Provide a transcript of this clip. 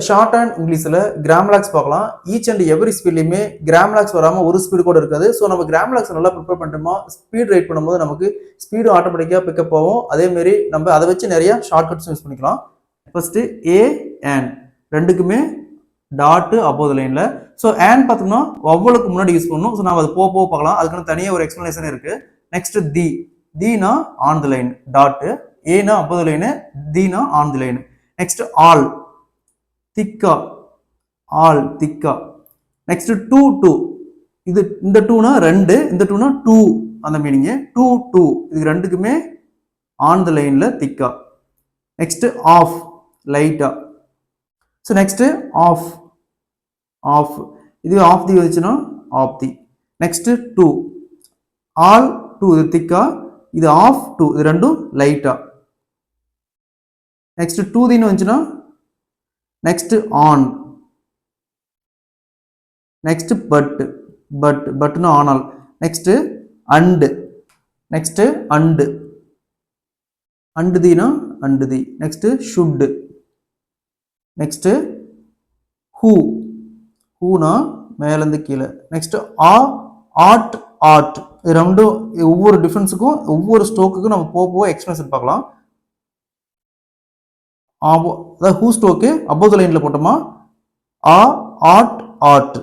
Short and இங்கிலீஷில் கிராமலாக்ஸ் பார்க்கலாம். Each and every ஸ்பீட்லையுமே கிராமலாக்ஸ் வராமல் ஒரு ஸ்பீடு கூட இருக்காது. ஸோ நம்ம கிராமலாக்ஸ் நல்லா ப்ரிப்பேர் பண்ணிட்டோமா ஸ்பீட் ரைட் பண்ணும்போது நமக்கு ஸ்பீடு ஆட்டோமேட்டிக்காக பிக்கப் ஆகும். அதேமாரி நம்ம அதை வச்சு நிறைய ஷார்ட்கட்ஸ் யூஸ் பண்ணிக்கலாம். ஃபர்ஸ்ட்டு ஏ அண்ட் ரெண்டுக்குமே டாட்டு அப்போது லைனில். ஸோ அண்ட் பார்த்தோம்னா ஒவ்வொருக்கு முன்னாடி யூஸ் பண்ணணும். ஸோ நம்ம அதை போக பார்க்கலாம். அதுக்கான தனியாக ஒரு எக்ஸ்பிளனேஷன் இருக்குது. நெக்ஸ்ட் தீனா ஆன் தி லைன் டாட்டு, ஏனா அப்போது லைனு, தீனா ஆன் தி லைன். நெக்ஸ்ட் ஆல் திக்கா, ஆல் திக்கா. நெக்ஸ்ட் டூ இது இந்த டூனா ரெண்டு, இந்த டூனா டூ அந்த மீனிங்கு. டூ இது ரெண்டுக்குமே ஆன் த லைன்ல திக்கா. நெக்ஸ்ட் ஆஃப் லைட்டா. ஸோ நெக்ஸ்ட் ஆஃப் இது ஆஃப் தி வந்துச்சுன்னா ஆஃப் தி. நெக்ஸ்ட் டூ ஆல் டூ இது திக்கா, இது ஆஃப் டூ இது ரெண்டும் லைட்டா. நெக்ஸ்ட் டூ தின்னு வந்துச்சுன்னா நெக்ஸ்ட் ஆன். நெக்ஸ்ட் பட்னா ஆனால். நெக்ஸ்ட் அண்டு. நெக்ஸ்ட் அண்டு தீனா அண்டு தி. நெக்ஸ்ட் ஷுட். நெக்ஸ்ட் ஹூனா மேலேருந்து கீழே. நெக்ஸ்ட் ஆட் இது ரெண்டும் ஒவ்வொரு டிஃபரன்ஸுக்கும் ஒவ்வொரு ஸ்ட்ரோக்குக்கும் நம்ம போக எக்ஸ்பிரஷன் பார்க்கலாம். அதாவது ஹூ ஸ்ட்ரோக்கு அப்போது லைனில் போட்டோமா ஆட்